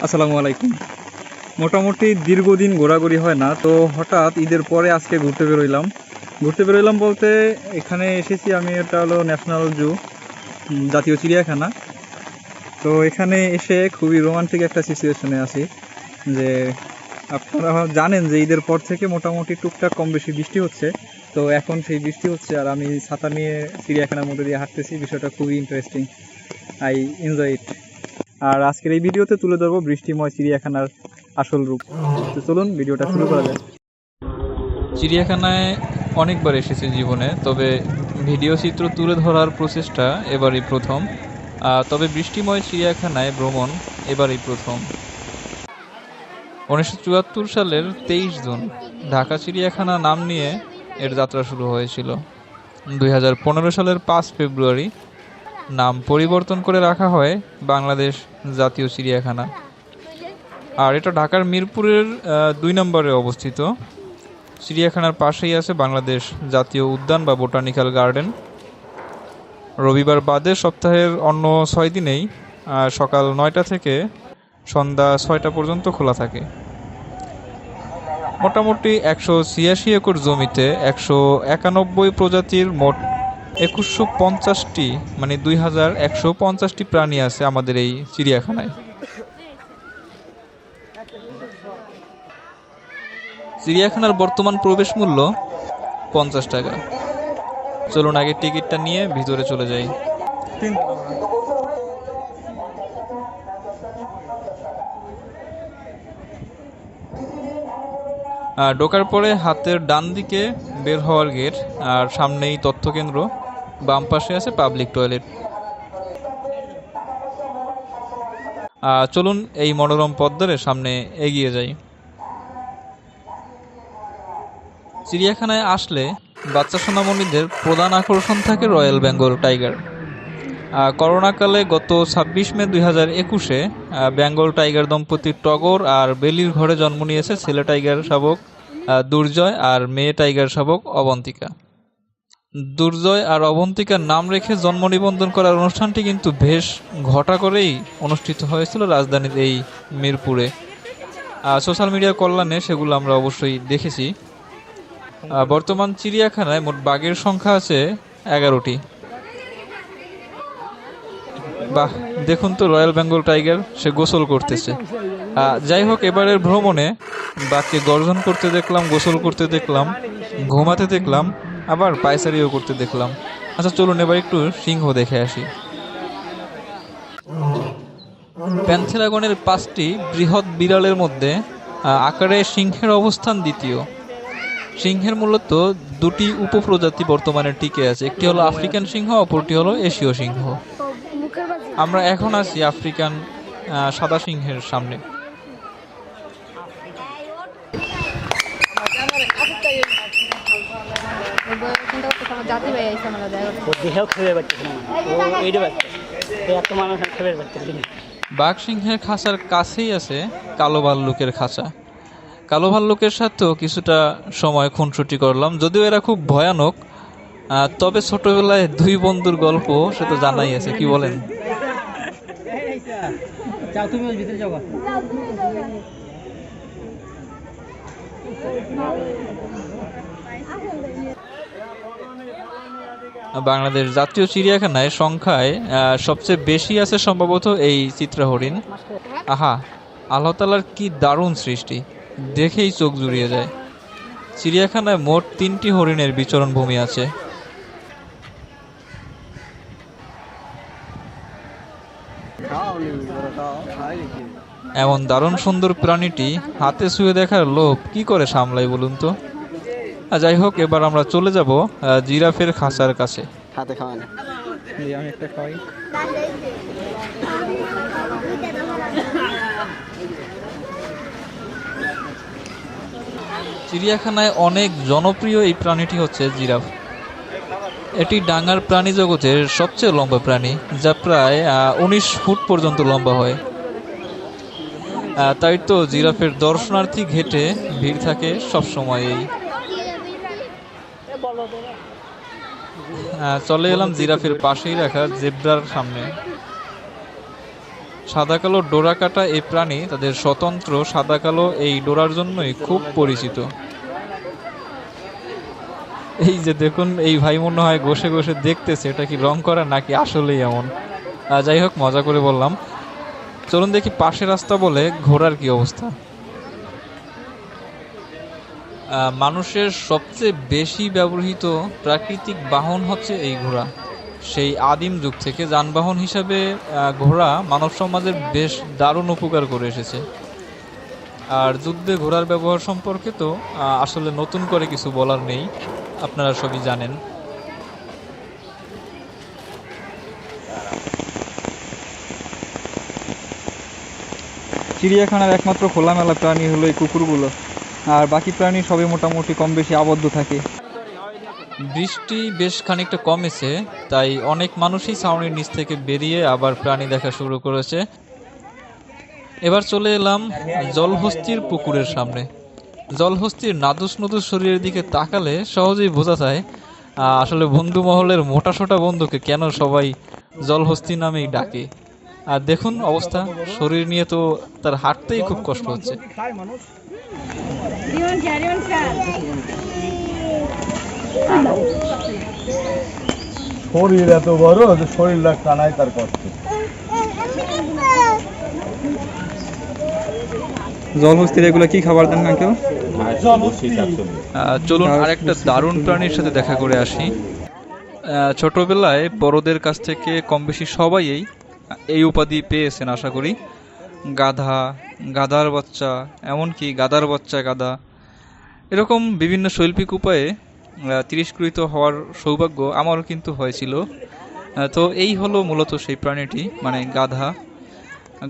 আসসালামু আলাইকুম। মোটামুটি দীর্ঘদিন ঘোরাঘুরি হয় না, তো হঠাৎ ঈদের পরে আজকে ঘুরতে বেরোইলাম বলতে এখানে এসেছি আমি। এটা হলো ন্যাশনাল জু, জাতীয় চিড়িয়াখানা। তো এখানে এসে খুবই রোমান্টিক একটা সিচুয়েশনে আছি যে আপনারা জানেন যে ঈদের পর থেকে মোটামুটি টুকটাক কম বেশি বৃষ্টি হচ্ছে। তো এখন সেই বৃষ্টি হচ্ছে আর আমি ছাতা নিয়ে চিড়িয়াখানার মধ্যে দিয়ে হাঁটতেছি। বিষয়টা খুবই ইন্টারেস্টিং, আই এনজয় ইট। আর আজকের এই ভিডিওতে তুলে ধরবো বৃষ্টিময় চিড়িয়াখানার আসল রূপ। তো চলুন ভিডিওটা শুরু করা যাক। চিড়িয়াখানায় অনেকবার এসেছি জীবনে, তবে ভিডিও চিত্র তুলে ধরার প্রচেষ্টা এবারই প্রথম। তবে বৃষ্টিময় চিড়িয়াখানায় ভ্রমণ এবারই প্রথম। 1974 সালের 23 জুন ঢাকা চিড়িয়াখানা নাম নিয়ে এর যাত্রা শুরু হয়েছিল। 2015 সালের 5 ফেব্রুয়ারি নাম পরিবর্তন করে রাখা হয় বাংলাদেশ জাতীয় চিড়িয়াখানা। আর এটা ঢাকার মিরপুরের 2 নম্বরে অবস্থিত। চিড়িয়াখানার পাশেই আছে বাংলাদেশ জাতীয় উদ্যান বা বোটানিক্যাল গার্ডেন। রবিবার বাদে সপ্তাহের অন্য 6 দিনেই সকাল 9টা থেকে সন্ধ্যা 6টা পর্যন্ত খোলা থাকে। মোটামুটি 186 একর জমিতে 191 প্রজাতির মোট 2150টি মানে 2150টি প্রাণী আছে আমাদের এই চিড়িয়াখানায়। চিড়িয়াখানার বর্তমান প্রবেশ মূল্য 50 টাকা। চলুন আগে টিকিটটা নিয়ে ভিতরে চলে যাই। ঢোকার পরে হাতের ডান দিকে বের হওয়ার গেট, আর সামনেই তথ্য কেন্দ্র, বাম পাশে আছে পাবলিক টয়লেট। চলুন এই মনোরম পথ ধরে সামনে এগিয়ে যাই। চিড়িয়াখানায় আসলে বাচ্চা সোনামণিদের প্রধান আকর্ষণ থাকে রয়্যাল বেঙ্গল টাইগার। করোনাকালে গত 26 মে 2021-এ বেঙ্গল টাইগার দম্পতি টগর আর বেলির ঘরে জন্ম নিয়েছে ছেলে টাইগার শাবক দুর্জয় আর মেয়ে টাইগার শাবক অবন্তিকা। দুর্জয় আর অবন্তিকার নাম রেখে জন্ম নিবন্ধন করার অনুষ্ঠানটি কিন্তু বেশ ঘটা করেই অনুষ্ঠিত হয়েছিল রাজধানীর এই মিরপুরে। সোশ্যাল মিডিয়া কল্যাণে সেগুলো আমরা অবশ্যই দেখেছি। বর্তমান চিড়িয়াখানায় মোট বাঘের সংখ্যা আছে 11টি। বাহ, দেখুন তো রয়্যাল বেঙ্গল টাইগার, সে গোসল করতেছে। যাই হোক, এবারের ভ্রমণে বাঘকে গর্জন করতে দেখলাম, গোসল করতে দেখলাম, ঘুমাতে দেখলাম, আবার পায়চারিও করতে দেখলাম। আচ্ছা চলুন এবার একটু সিংহ দেখে আসি। প্যান্থেরাগনের 5টি বৃহৎ বিড়ালের মধ্যে আকারে সিংহের অবস্থান দ্বিতীয়। সিংহের মূলত 2টি উপপ্রজাতি বর্তমানে টিকে আছে, একটি হলো আফ্রিকান সিংহ, অপরটি হলো এশীয় সিংহ। আমরা এখন আছি আফ্রিকান সাদা সিংহের সামনে। বাঘ সিংহের খাঁচার কাছেই আছে কালো ভাল্লুকের খাঁচা। কালো ভাল্লুকের সাথেও কিছুটা সময় খুনসুটি করলাম, যদিও এরা খুব ভয়ানক। তবে ছোটবেলায় 2 বন্ধুর গল্প সে তো জানাই আছে, কি বলেন? বাংলাদেশ জাতীয় চিড়িয়াখানায় সংখ্যায় সবচেয়ে বেশি আছে সম্ভবত এই চিত্রা হরিণ। আহা, আল্লাহ তাআলার কি দারুণ সৃষ্টি, দেখেই চোখ জুড়িয়ে যায়। চিড়িয়াখানায় মোট 3টি হরিণের বিচরণ ভূমি আছে। এমন দারুণ সুন্দর প্রাণীটি হাতে ছুঁয়ে দেখার লোভ কি করে সামলাই বলুন তো। যাই হোক, এবার আমরা চলে যাব জিরাফের খাঁচার কাছে। চিড়িয়াখানায় অনেক জনপ্রিয় এই প্রাণীটি হচ্ছে জিরাফ। এটি ডাঙার প্রাণী জগতের সবচেয়ে লম্বা প্রাণী, যা প্রায় 19 ফুট পর্যন্ত লম্বা হয়। তাই তো জিরাফের দর্শনার্থী ঘেটে ভিড় থাকে সবসময়ই। চলে এলাম জিরাফের পাশেই রাখা জেব্রার সামনে। সাদা কালো ডোরা কাটা এই প্রাণী তাদের স্বতন্ত্র সাদা কালো এই ডোরার জন্যই খুব পরিচিত। এই যে দেখুন, এই ভাই মনে হয় ঘষে ঘষে দেখতেছে এটা কি রং করা নাকি আসলেই এমন। যাই হোক, মজা করে বললাম। চলুন দেখি পাশে রাস্তা বলে ঘোড়ার কি অবস্থা। মানুষের সবচেয়ে বেশি ব্যবহৃত প্রাকৃতিক বাহন হচ্ছে এই ঘোড়া। সেই আদিম যুগ থেকে যানবাহন হিসাবে ঘোড়া মানব সমাজের বেশ দারুণ উপকার করে এসেছে। আর যুদ্ধে ঘোড়ার ব্যবহার সম্পর্কে তো আসলে নতুন করে কিছু বলার নেই, আপনারা সবই জানেন। চিড়িয়াখানার একমাত্র খোলামেলা প্রাণী হলো এই কুকুরগুলো, আর বাকি প্রাণী সবই মোটামুটি কম বেশি আবদ্ধ থাকে। বৃষ্টি বেশ খানিকটা কমেছে, তাই অনেক মানুষই ছাউনির নিচ থেকে বেরিয়ে আবার প্রাণী দেখা শুরু করেছে। এবার চলে এলাম জলহস্তির পুকুরের সামনে। জলহস্তির নাদুস নদুস শরীরের দিকে তাকালে সহজেই বোঝা যায় আসলে বন্ধু মহলের মোটাসোটা বন্ধুকে কেন সবাই জলহস্তি নামেই ডাকে। আর দেখুন অবস্থা, শরীর নিয়ে তো তার হাঁটতেই খুব কষ্ট হচ্ছে। শরীর এত বড় যে শরীর টানাই তার কষ্ট। জলহস্তির এগুলো কি খাবার দেন আঙ্কেল? চলুন আরেকটা দারুণ প্রাণীর সাথে দেখা করে আসি। ছোটবেলায় বড়দের কাছ থেকে কম বেশি সবাই এই উপাধি পেয়েছেন আশা করি। গাধা, গাধার বাচ্চা, এমনকি গাধার বাচ্চা গাধা, এরকম বিভিন্ন শৈল্পিক উপায়ে তিরস্কৃত হওয়ার সৌভাগ্য আমারও কিন্তু হয়েছিল। তো এই হলো মূলত সেই প্রাণীটি, মানে গাধা।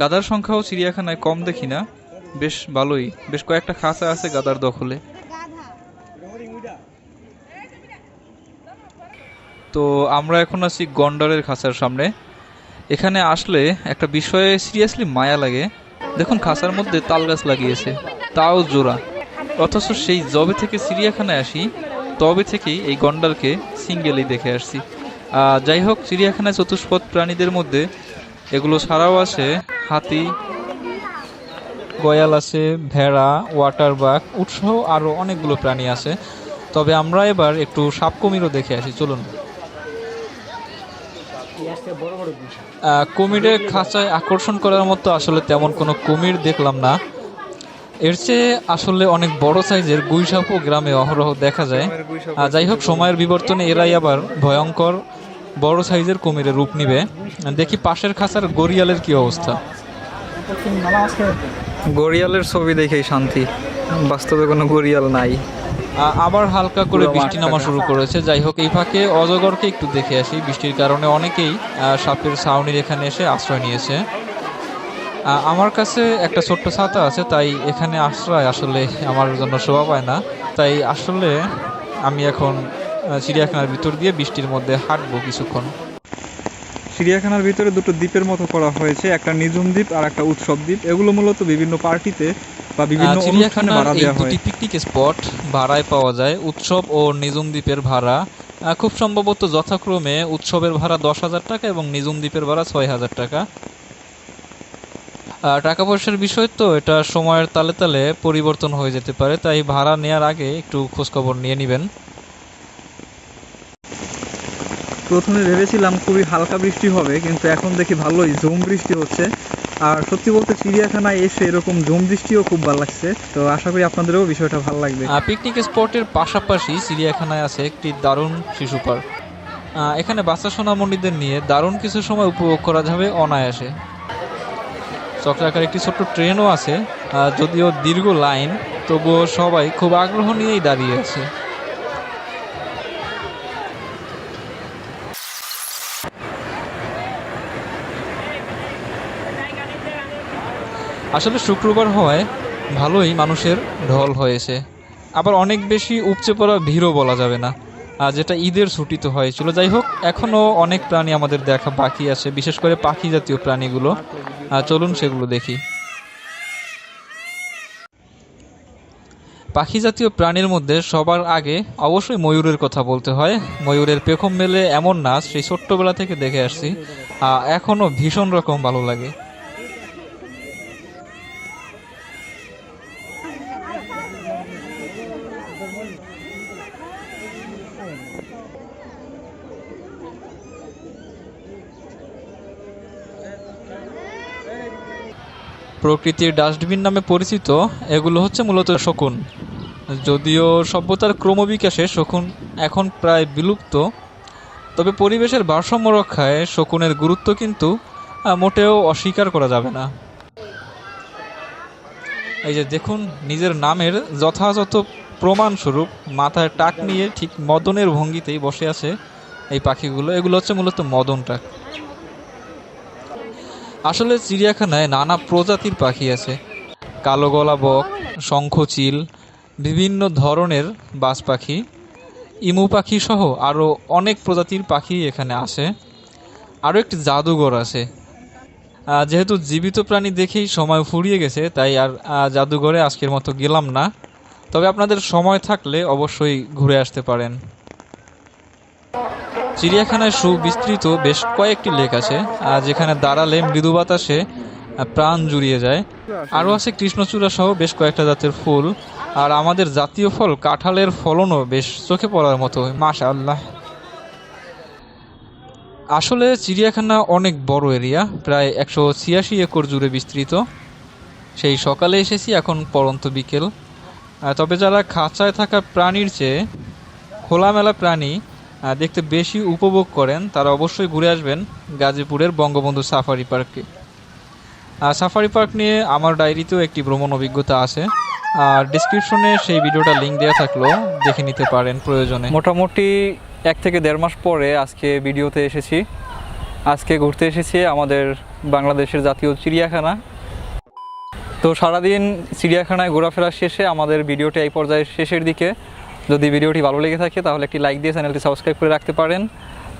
গাধার সংখ্যাও চিড়িয়াখানায় কম দেখি না, বেশ ভালোই, বেশ কয়েকটা খাঁচা আছে গাধার দখলে। তো আমরা এখন আছি গন্ডারের খাঁচার সামনে। এখানে আসলে একটা বিষয়ে সিরিয়াসলি মায়া লাগে। দেখুন, খাঁচার মধ্যে তাল গাছ লাগিয়েছে, তাও জোড়া। অথচ সেই যবে থেকে চিড়িয়াখানায় আসি তবে থেকেই এই গন্ডারকে সিঙ্গেলই দেখে আসছি। যাই হোক, চিড়িয়াখানায় চতুষ্পদ প্রাণীদের মধ্যে এগুলো ছাড়াও আছে হাতি, গয়াল আছে, ভেড়া, ওয়াটার বাগ, উৎসহ আরও অনেকগুলো প্রাণী আছে। তবে আমরা এবার একটু সাপ কুমিরও দেখে আসি, চলুন। কুমিরের খাঁচায় আকর্ষণ করার মতো আসলে তেমন কোনো কুমির দেখলাম না। এর চেয়ে আসলে অনেক বড় সাইজের গুইসাপও গ্রামে অহরহ দেখা যায়। যাই হোক, সময়ের বিবর্তনে এরাই আবার ভয়ঙ্কর বড় সাইজের কুমিরের রূপ নিবে। দেখি পাশের খাঁচার গরিয়ালের কি অবস্থা। গরিয়ালের ছবি দেখেই শান্তি, বাস্তবে কোনো গরিয়াল নাই। আবার হালকা করে বৃষ্টি নামা শুরু করেছে। যাই হোক, এই ফাঁকে অজগরকে একটু দেখে আসি। বৃষ্টির কারণে অনেকেই সাপের ছাউনির এখানে এসে আশ্রয় নিয়েছে। আমার কাছে একটা ছোট্ট ছাতা আছে, তাই এখানে আশ্রয় আসলে আমার জন্য শোভা পায় না। তাই আসলে আমি এখন চিড়িয়াখানার ভিতর দিয়ে বৃষ্টির মধ্যে হাঁটবো কিছুক্ষণ। চিড়িয়াখানার ভিতরে দুটো দ্বীপের মতো করা হয়েছে, একটা নিঝুম দ্বীপ আর একটা উৎসব দ্বীপ। এগুলো মূলত বিভিন্ন পার্টিতে বা বিভিন্ন অনুষ্ঠানে ভাড়া দেওয়া হয়। দুটি পিকনিক স্পট ভাড়ায় পাওয়া যায়, উৎসব ও নিঝুম দ্বীপের ভাড়া। খুব সম্ভবত যথাক্রমে উৎসবের ভাড়া 10,000 টাকা এবং নিঝুম দ্বীপের ভাড়া 6,000 টাকা। টাকা পয়সার বিষয় তো এটা সময়ের তালে তালে পরিবর্তন হয়ে যেতে পারে, তাই ভাড়া নেওয়ার আগে একটু খোঁজখবর নিয়ে নেবেন। প্রথমে ভেবেছিলাম খুবই হালকা বৃষ্টি হবে, কিন্তু এখন দেখি ভালোই ঝুম বৃষ্টি হচ্ছে। আর সত্যি বলতে চিড়িয়াখানায় এসে এরকম ঝুম বৃষ্টিও খুব ভালো লাগছে। তো আশা করি আপনাদেরও বিষয়টা ভালো লাগবে। পিকনিক স্পটের পাশাপাশি চিড়িয়াখানায় আছে একটি দারুণ শিশু পার্ক। এখানে বাচ্চা সোনামণিদের নিয়ে দারুণ কিছু সময় উপভোগ করা যাবে অনায়াসে। চক্রাকার একটি ছোট্ট ট্রেনও আছে, যদিও দীর্ঘ লাইন, তবুও সবাই খুব আগ্রহ নিয়েই দাঁড়িয়ে আছে। আসলে শুক্রবার হওয়ায় ভালোই মানুষের ঢল হয়েছে, আবার অনেক বেশি উপচে পড়া ভিড়ও বলা যাবে না, যেটা ঈদের ছুটিতে হয়েছিল। যাই হোক, এখনও অনেক প্রাণী আমাদের দেখা বাকি আছে, বিশেষ করে পাখি জাতীয় প্রাণীগুলো। চলুন সেগুলো দেখি। পাখি জাতীয় প্রাণীর মধ্যে সবার আগে অবশ্যই ময়ূরের কথা বলতে হয়। ময়ূরের পেখম মেলে এমন নাচ সেই ছোট্টবেলা থেকে দেখে আসছি, এখনও ভীষণ রকম ভালো লাগে। প্রকৃতির ডাস্টবিন নামে পরিচিত এগুলো হচ্ছে মূলত শকুন। যদিও সভ্যতার ক্রমবিকাশে শকুন এখন প্রায় বিলুপ্ত, তবে পরিবেশের ভারসাম্য রক্ষায় শকুনের গুরুত্ব কিন্তু মোটেও অস্বীকার করা যাবে না। এই যে দেখুন, নিজের নামের যথাযথ প্রমাণস্বরূপ মাথায় টাক নিয়ে ঠিক মদনের ভঙ্গিতেই বসে আছে এই পাখিগুলো। এগুলো হচ্ছে মূলত মদন টাক। আসলে চিড়িয়াখানায় নানা প্রজাতির পাখি আছে। কালো গলা বক, শঙ্খচিল, বিভিন্ন ধরনের বাজ পাখি, ইমু পাখি সহ আরও অনেক প্রজাতির পাখি এখানে আসে। আরও একটি জাদুঘর আছে। যেহেতু জীবিত প্রাণী দেখেই সময় ফুরিয়ে গেছে, তাই আর জাদুঘরে আজকের মতো গেলাম না। তবে আপনাদের সময় থাকলে অবশ্যই ঘুরে আসতে পারেন। চিড়িয়াখানায় সুবিস্তৃত বেশ কয়েকটি লেক আছে, যেখানে দাঁড়ালে মৃদু বাতাসে প্রাণ জুড়িয়ে যায়। আরও আছে কৃষ্ণচূড়া সহ বেশ কয়েকটা জাতের ফুল। আর আমাদের জাতীয় ফল কাঁঠালের ফলনও বেশ চোখে পড়ার মতো, মাশাআল্লাহ। আসলে চিড়িয়াখানা অনেক বড় এরিয়া, প্রায় 186 একর জুড়ে বিস্তৃত। সেই সকালে এসেছি, এখন পড়ন্ত বিকেল। তবে যারা খাঁচায় থাকা প্রাণীর চেয়ে খোলামেলা প্রাণী দেখতে বেশি উপভোগ করেন, তারা অবশ্যই ঘুরে আসবেন গাজীপুরের বঙ্গবন্ধু সাফারি পার্কে। সাফারি পার্ক নিয়ে আমার ডায়েরিতেও একটি ভ্রমণ অভিজ্ঞতা আছে, আর ডিসক্রিপশনে সেই ভিডিওটা লিঙ্ক দেওয়া থাকলেও দেখে নিতে পারেন প্রয়োজনে। মোটামুটি 1 থেকে 1.5 মাস পরে আজকে ভিডিওতে এসেছি। আজকে ঘুরতে এসেছি আমাদের বাংলাদেশের জাতীয় চিড়িয়াখানা। তো সারাদিন চিড়িয়াখানায় ঘোরাফেরা শেষে আমাদের ভিডিওটি এই পর্যায়ে শেষের দিকে। যদি ভিডিওটি ভালো লেগে থাকে তাহলে একটি লাইক দিয়ে চ্যানেলটি সাবস্ক্রাইব করে রাখতে পারেন।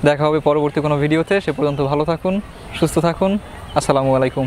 দেখা হবে পরবর্তী কোনো ভিডিওতে। সে পর্যন্ত ভালো থাকুন, সুস্থ থাকুন। আসসালামু আলাইকুম।